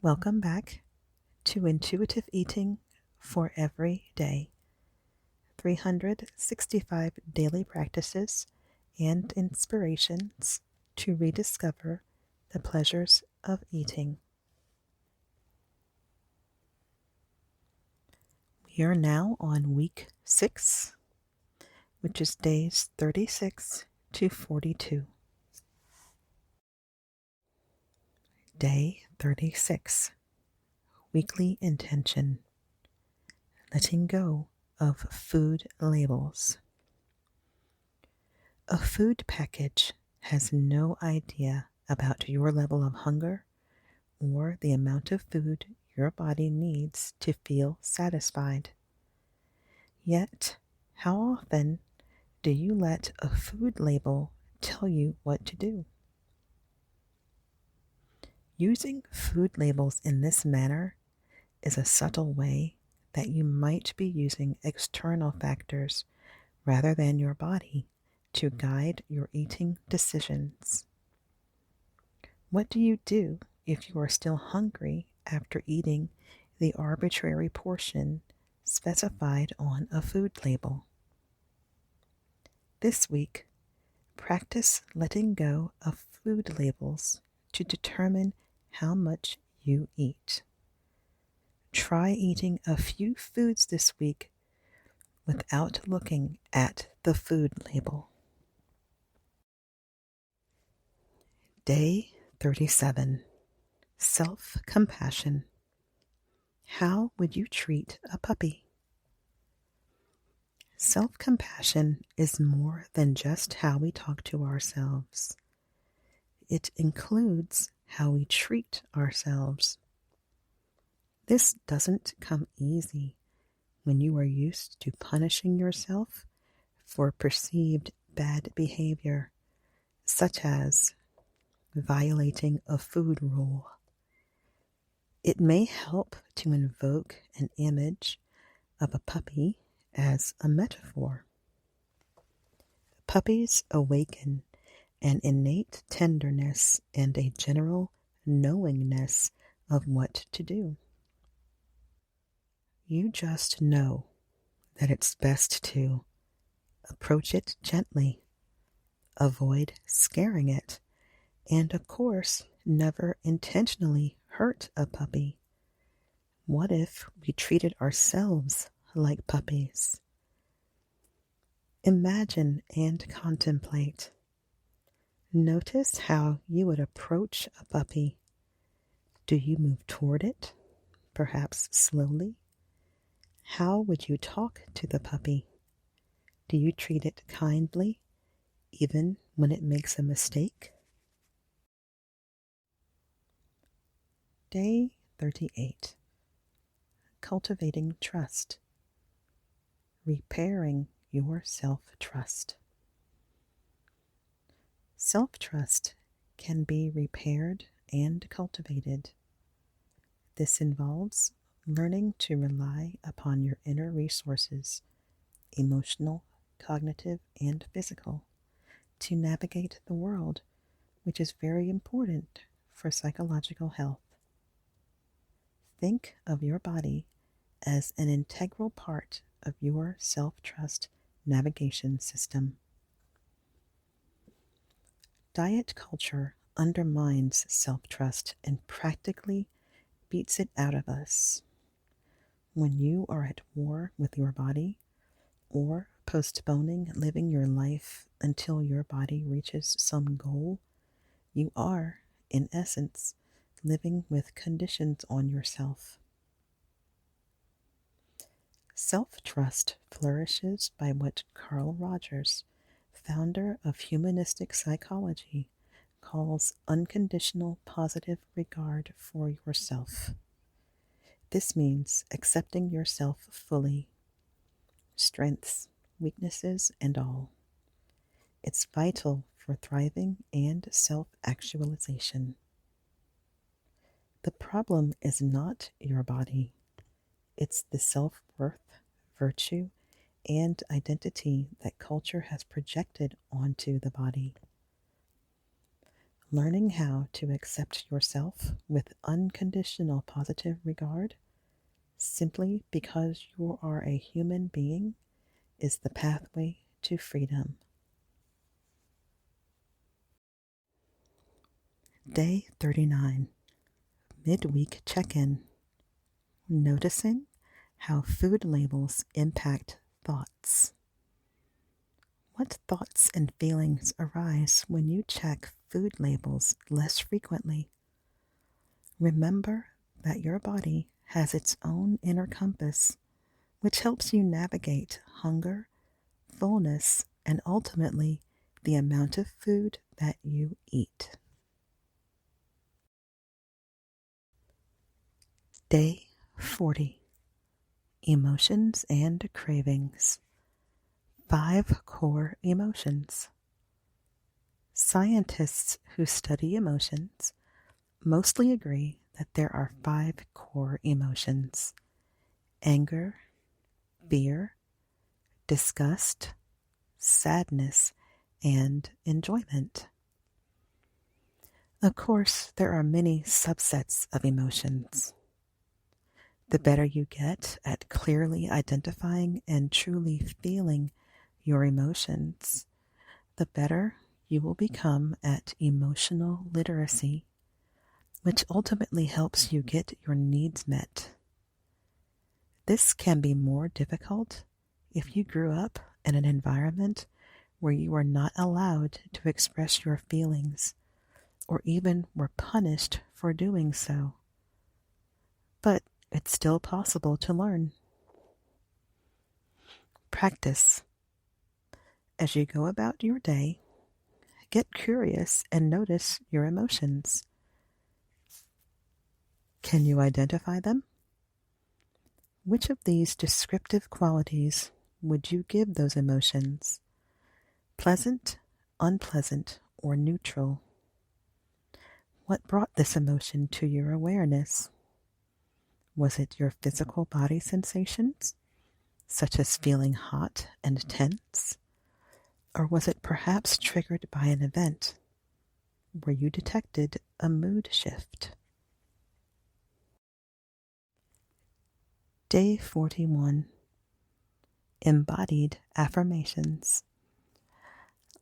Welcome back to Intuitive Eating for Every Day. 365 daily practices and inspirations to rediscover the pleasures of eating. We are now on week 6, which is days 36 to 42. Day 36, Weekly Intention. Letting go of food labels. A food package has no idea about your level of hunger or the amount of food your body needs to feel satisfied. Yet, how often do you let a food label tell you what to do? Using food labels in this manner is a subtle way that you might be using external factors rather than your body to guide your eating decisions. What do you do if you are still hungry after eating the arbitrary portion specified on a food label? This week, practice letting go of food labels to determine how much you eat. Try eating a few foods this week without looking at the food label. Day 37. Self-compassion. How would you treat a puppy? Self-compassion is more than just how we talk to ourselves. It includes how we treat ourselves. This doesn't come easy when you are used to punishing yourself for perceived bad behavior, such as violating a food rule. It may help to invoke an image of a puppy as a metaphor. Puppies awaken an innate tenderness and a general knowingness of what to do. You just know that it's best to approach it gently, avoid scaring it, and of course, never intentionally hurt a puppy. What if we treated ourselves like puppies? Imagine and contemplate. Notice how you would approach a puppy. Do you move toward it, perhaps slowly? How would you talk to the puppy? Do you treat it kindly, even when it makes a mistake? Day 38. Cultivating trust. Repairing your self-trust. Self-trust can be repaired and cultivated. This involves learning to rely upon your inner resources, emotional, cognitive, and physical, to navigate the world, which is very important for psychological health. Think of your body as an integral part of your self-trust navigation system. Diet culture undermines self-trust and practically beats it out of us. When you are at war with your body or postponing living your life until your body reaches some goal, you are, in essence, living with conditions on yourself. Self-trust flourishes by what Carl Rogers, founder of humanistic psychology, calls unconditional positive regard for yourself. This means accepting yourself fully, strengths, weaknesses, and all. It's vital for thriving and self-actualization. The problem is not your body. It's the self-worth, virtue, and identity that culture has projected onto the body. Learning how to accept yourself with unconditional positive regard simply because you are a human being is the pathway to freedom. Day 39, Midweek Check-in. Noticing how food labels impact thoughts. What thoughts and feelings arise when you check food labels less frequently? Remember that your body has its own inner compass, which helps you navigate hunger, fullness, and ultimately the amount of food that you eat. Day 40. Emotions and cravings. 5 core emotions. Scientists who study emotions mostly agree that there are 5 core emotions: anger, fear, disgust, sadness, and enjoyment. Of course, there are many subsets of emotions. The better you get at clearly identifying and truly feeling your emotions, the better you will become at emotional literacy, which ultimately helps you get your needs met. This can be more difficult if you grew up in an environment where you were not allowed to express your feelings or even were punished for doing so. But it's still possible to learn. Practice. As you go about your day, get curious and notice your emotions. Can you identify them? Which of these descriptive qualities would you give those emotions? Pleasant, unpleasant, or neutral? What brought this emotion to your awareness? Was it your physical body sensations, such as feeling hot and tense? Or was it perhaps triggered by an event where you detected a mood shift? Day 41. Embodied affirmations.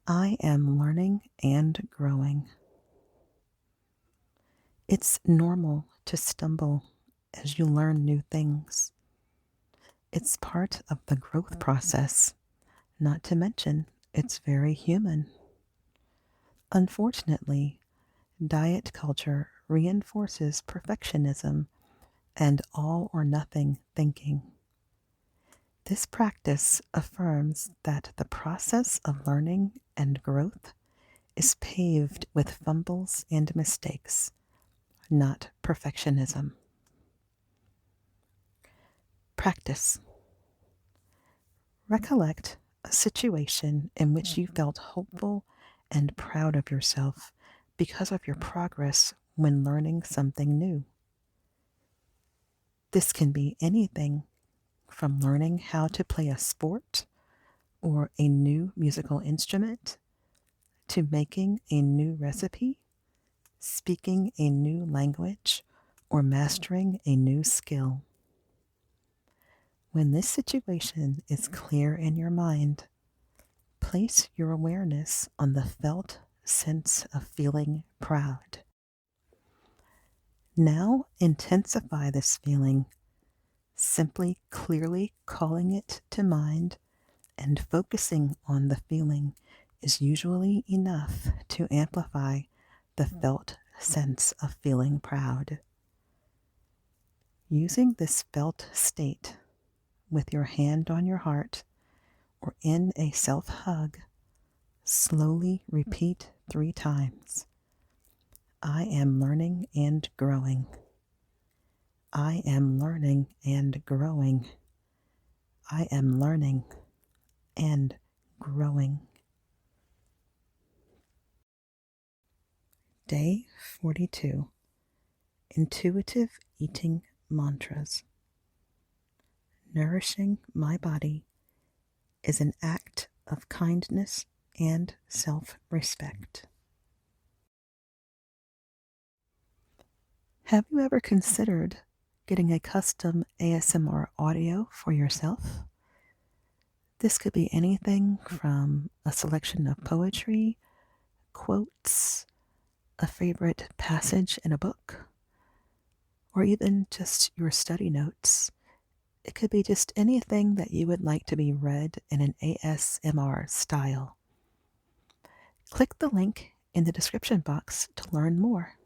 I am learning and growing. It's normal to stumble as you learn new things. It's part of the growth process, not to mention it's very human. Unfortunately, diet culture reinforces perfectionism and all or nothing thinking. This practice affirms that the process of learning and growth is paved with fumbles and mistakes, not perfectionism. Practice. Recollect a situation in which you felt hopeful and proud of yourself because of your progress when learning something new. This can be anything from learning how to play a sport or a new musical instrument to making a new recipe, speaking a new language, or mastering a new skill. When this situation is clear in your mind, place your awareness on the felt sense of feeling proud. Now intensify this feeling, simply clearly calling it to mind and focusing on the feeling is usually enough to amplify the felt sense of feeling proud. Using this felt state with your hand on your heart or in a self-hug, slowly repeat 3 times. I am learning and growing. I am learning and growing. I am learning and growing. Day 42. Intuitive eating mantras. Nourishing my body is an act of kindness and self-respect. Have you ever considered getting a custom ASMR audio for yourself? This could be anything from a selection of poetry, quotes, a favorite passage in a book, or even just your study notes. It could be just anything that you would like to be read in an ASMR style. Click the link in the description box to learn more.